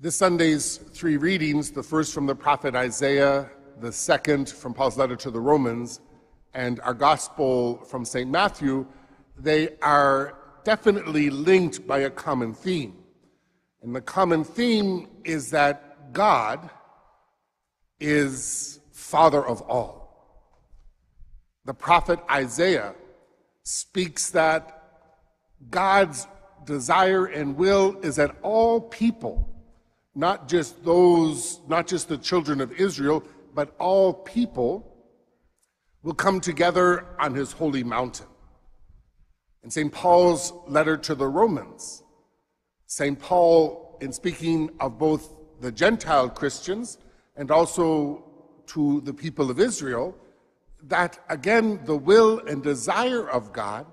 This Sunday's three readings, the first from the prophet Isaiah, the second from Paul's letter to the Romans, and our gospel from St. Matthew, they are definitely linked by a common theme. And the common theme is that God is Father of all. The prophet Isaiah speaks that God's desire and will is that all people, not just the children of Israel, but all people will come together on his holy mountain. In St. Paul's letter to the Romans, St. Paul, in speaking of both the Gentile Christians and also to the people of Israel, that again, the will and desire of God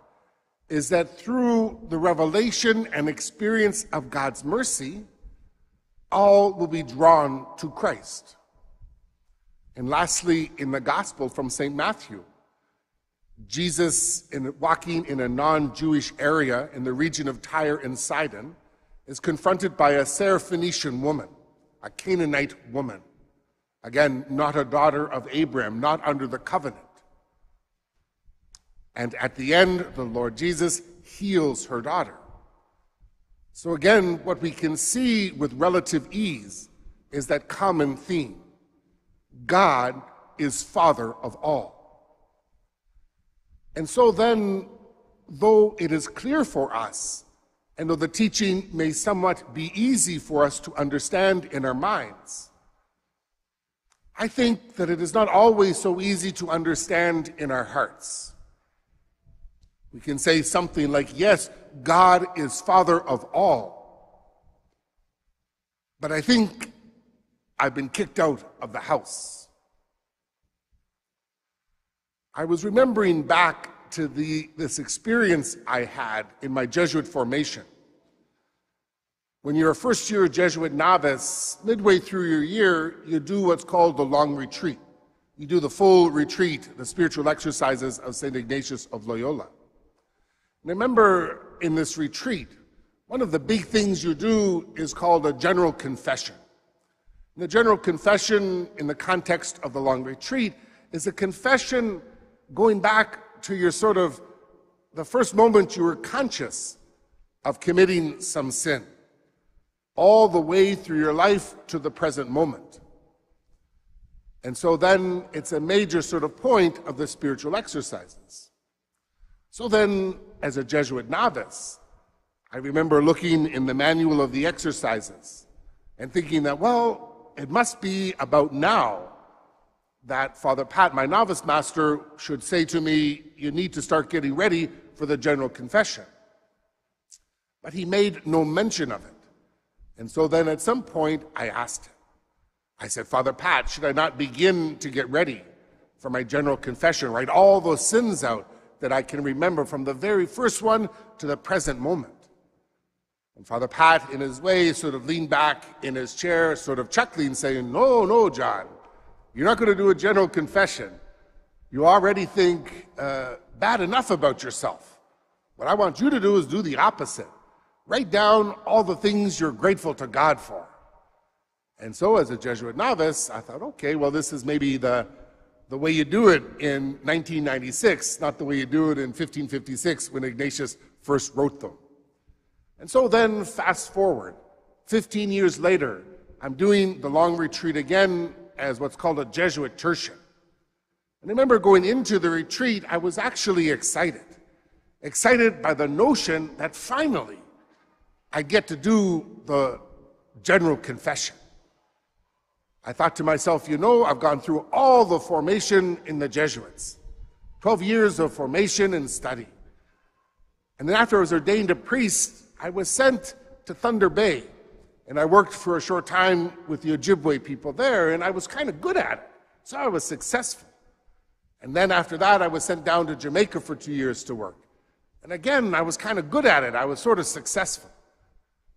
is that through the revelation and experience of God's mercy, all will be drawn to Christ. And lastly, in the gospel from St. Matthew, Jesus, walking in a non-Jewish area in the region of Tyre and Sidon, is confronted by a Syrophoenician woman, a Canaanite woman. Again, not a daughter of Abraham, not under the covenant. And at the end, the Lord Jesus heals her daughter. So again, what we can see with relative ease is that common theme. God is Father of all. And so then, though it is clear for us, and though the teaching may somewhat be easy for us to understand in our minds, I think that it is not always so easy to understand in our hearts. We can say something like, yes, God is Father of all. But I think I've been kicked out of the house. I was remembering back to this experience I had in my Jesuit formation. When you're a first-year Jesuit novice, midway through your year, you do what's called the long retreat. You do the full retreat, the spiritual exercises of St. Ignatius of Loyola. And I remember in this retreat, one of the big things you do is called a general confession. And the general confession, in the context of the long retreat, is a confession going back to your the first moment you were conscious of committing some sin, all the way through your life to the present moment. And so then it's a major point of the spiritual exercises. So then, as a Jesuit novice, I remember looking in the manual of the exercises and thinking that, well, it must be about now that Father Pat, my novice master, should say to me, you need to start getting ready for the general confession. But he made no mention of it. And so then at some point I asked him, I said, Father Pat, should I not begin to get ready for my general confession, write all those sins out that I can remember from the very first one to the present moment? And Father Pat, in his way, leaned back in his chair, chuckling, saying, no, John, you're not going to do a general confession. You already think bad enough about yourself. What I want you to do is do the opposite. Write down all the things you're grateful to God for. And so as a Jesuit novice, I thought, okay, well, this is maybe the way you do it in 1996, not the way you do it in 1556 when Ignatius first wrote them. And so then, fast forward, 15 years later, I'm doing the long retreat again as what's called a Jesuit tertian. And I remember going into the retreat, I was actually excited by the notion that finally I get to do the general confession. I thought to myself, I've gone through all the formation in the Jesuits, 12 years of formation and study. And then after I was ordained a priest, I was sent to Thunder Bay, and I worked for a short time with the Ojibwe people there, and I was kind of good at it, so I was successful. And then after that, I was sent down to Jamaica for 2 years to work. And again, I was kind of good at it. I was successful.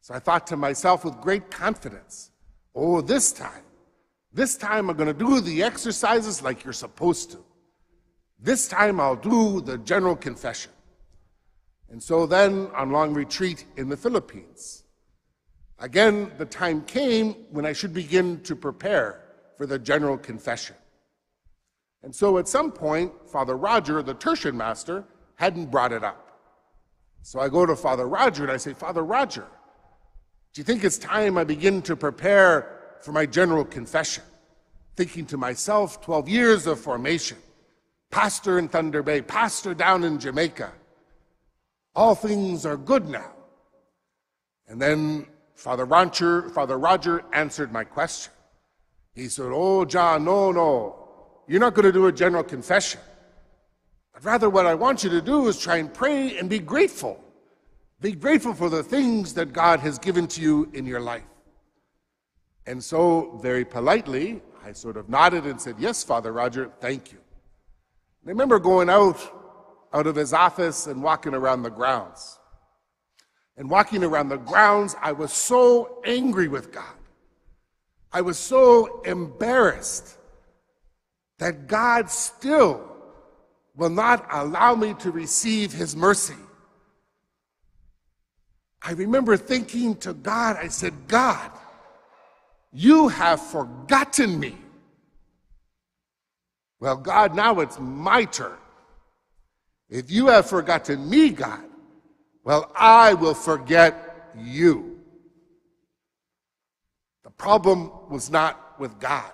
So I thought to myself with great confidence, oh, this time I'm going to do the exercises like you're supposed to. This time I'll do the general confession. And so then, on long retreat in the Philippines, Again, the time came when I should begin to prepare for the general confession. And so at some point, Father Roger, the tertian master, hadn't brought it up. So I go to Father Roger and I say, Father Roger, do you think it's time I begin to prepare for my general confession? Thinking to myself, 12 years of formation, pastor in Thunder Bay, pastor down in Jamaica. All things are good now. And then Father Roger answered my question. He said, oh, John, no. You're not going to do a general confession. But rather what I want you to do is try and pray and be grateful. Be grateful for the things that God has given to you in your life. And so, very politely, I sort of nodded and said, yes, Father Roger, thank you. And I remember going out of his office and walking around the grounds. And walking around the grounds, I was so angry with God. I was so embarrassed that God still will not allow me to receive his mercy. I remember thinking to God, I said, God, you have forgotten me. Well, God, now it's my turn. If you have forgotten me, God, well, I will forget you. The problem was not with God.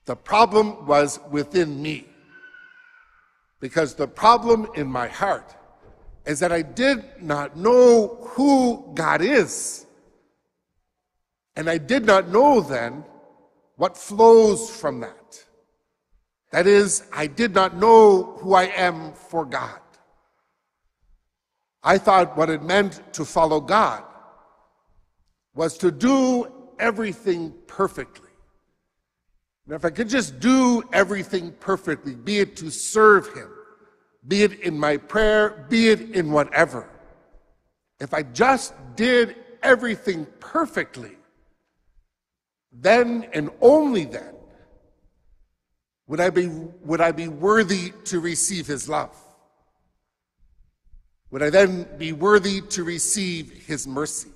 The problem was within me. Because the problem in my heart is that I did not know who God is. And I did not know then what flows from that. That is, I did not know who I am for God. I thought what it meant to follow God was to do everything perfectly. And if I could just do everything perfectly, be it to serve him, be it in my prayer, be it in whatever. If I just did everything perfectly, then and only then would I be worthy to receive his love. Would I then be worthy to receive his mercy?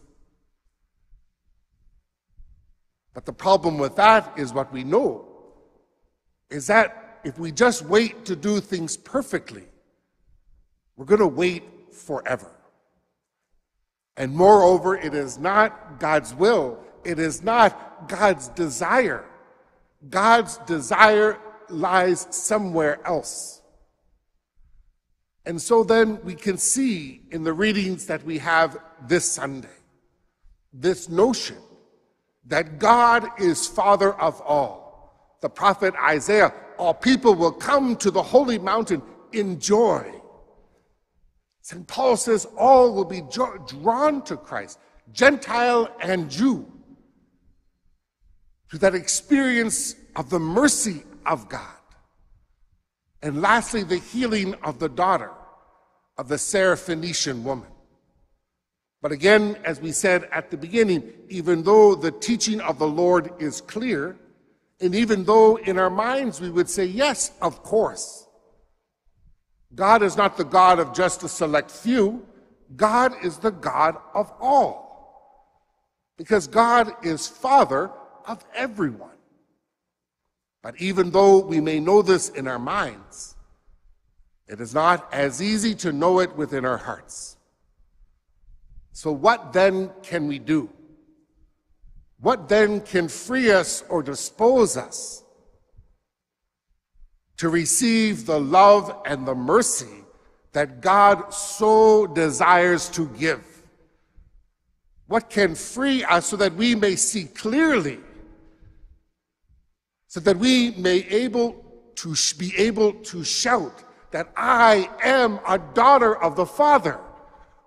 But the problem with that is what we know, is that if we just wait to do things perfectly, we're going to wait forever. And moreover, it is not God's will. It is not God's desire. God's desire lies somewhere else. And so then we can see in the readings that we have this Sunday, this notion that God is Father of all. The prophet Isaiah, all people will come to the holy mountain in joy. St. Paul says all will be drawn to Christ, Gentile and Jew, to that experience of the mercy of God. And lastly, the healing of the daughter of the Syrophoenician woman. But again, as we said at the beginning, even though the teaching of the Lord is clear, and even though in our minds we would say, yes, of course, God is not the God of just a select few. God is the God of all. Because God is Father of everyone. But even though we may know this in our minds, it is not as easy to know it within our hearts. So what then can we do? What then can free us or dispose us to receive the love and the mercy that God so desires to give? What can free us so that we may see clearly, so that we may be able to shout that I am a daughter of the Father,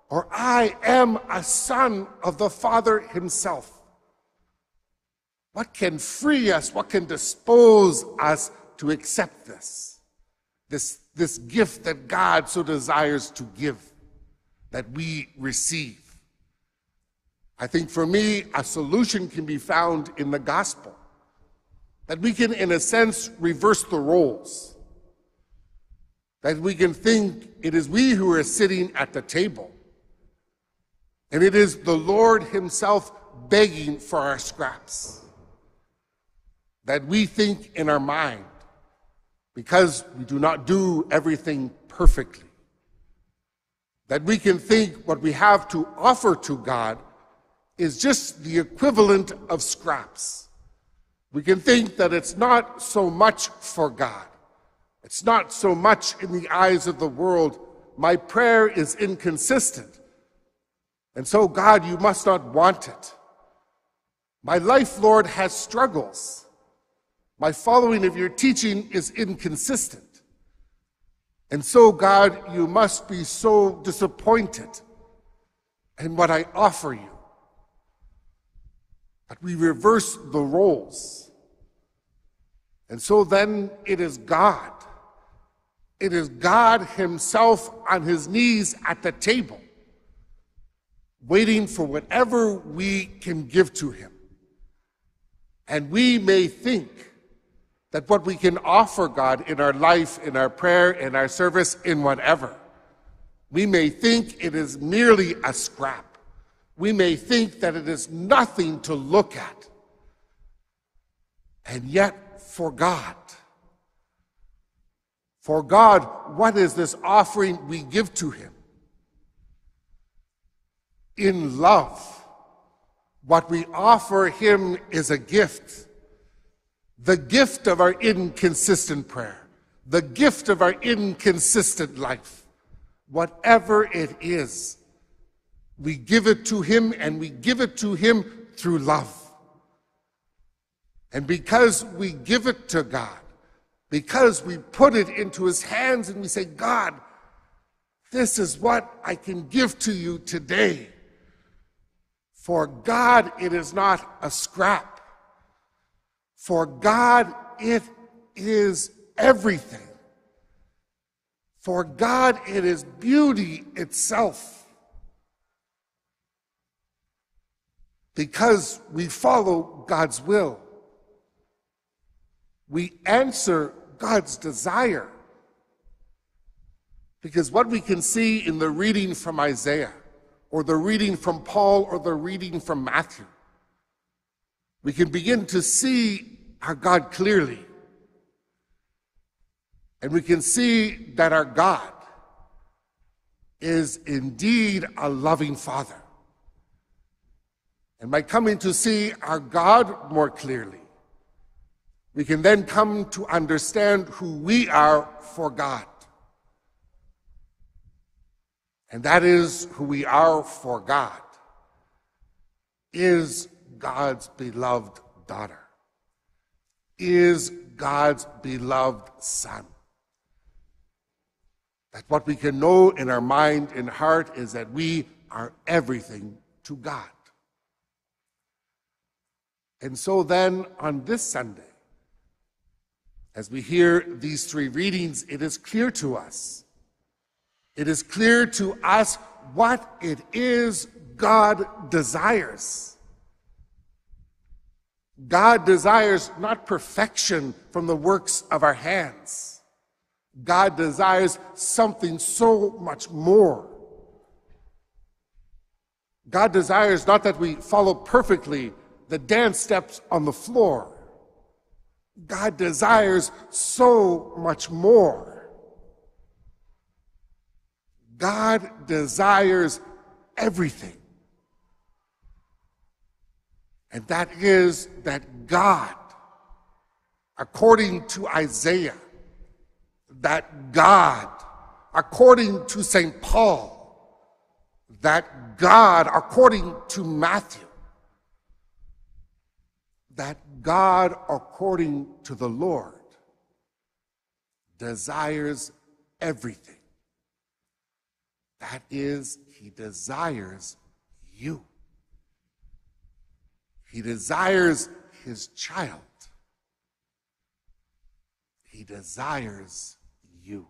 or I am a son of the Father himself? What can free us? What can dispose us to accept this gift that God so desires to give, that we receive? I think for me, a solution can be found in the gospel. That we can, in a sense, reverse the roles. That we can think it is we who are sitting at the table. And it is the Lord himself begging for our scraps that we think in our mind, because we do not do everything perfectly, that we can think what we have to offer to God is just the equivalent of scraps. We can think that it's not so much for God. It's not so much in the eyes of the world. My prayer is inconsistent. And so, God, you must not want it. My life, Lord, has struggles. My following of your teaching is inconsistent. And so, God, you must be so disappointed in what I offer you. But we reverse the roles. And so then it is God. It is God himself on his knees at the table, waiting for whatever we can give to him. And we may think that what we can offer God in our life, in our prayer, in our service, in whatever, we may think it is merely a scrap. We may think that it is nothing to look at. And yet, for God, what is this offering we give to him? In love, what we offer him is a gift. The gift of our inconsistent prayer, the gift of our inconsistent life. Whatever it is, we give it to him, and we give it to him through love. And because we give it to God, because we put it into his hands and we say, God, this is what I can give to you today. For God, it is not a scrap. For God, it is everything. For God, it is beauty itself. Because we follow God's will. We answer God's desire. Because what we can see in the reading from Isaiah, or the reading from Paul, or the reading from Matthew, we can begin to see our God clearly. And we can see that our God is indeed a loving Father. And by coming to see our God more clearly, we can then come to understand who we are for God. And that is who we are for God, is God's beloved daughter, is God's beloved son. That what we can know in our mind and heart is that we are everything to God. And so then on this Sunday, as we hear these three readings, it is clear to us. It is clear to us what it is God desires. God desires not perfection from the works of our hands. God desires something so much more. God desires not that we follow perfectly the dance steps on the floor. God desires so much more. God desires everything. And that is that God, according to Isaiah, that God, according to St. Paul, that God, according to Matthew, that God, according to the Lord, desires everything. That is, he desires you. He desires his child. He desires you.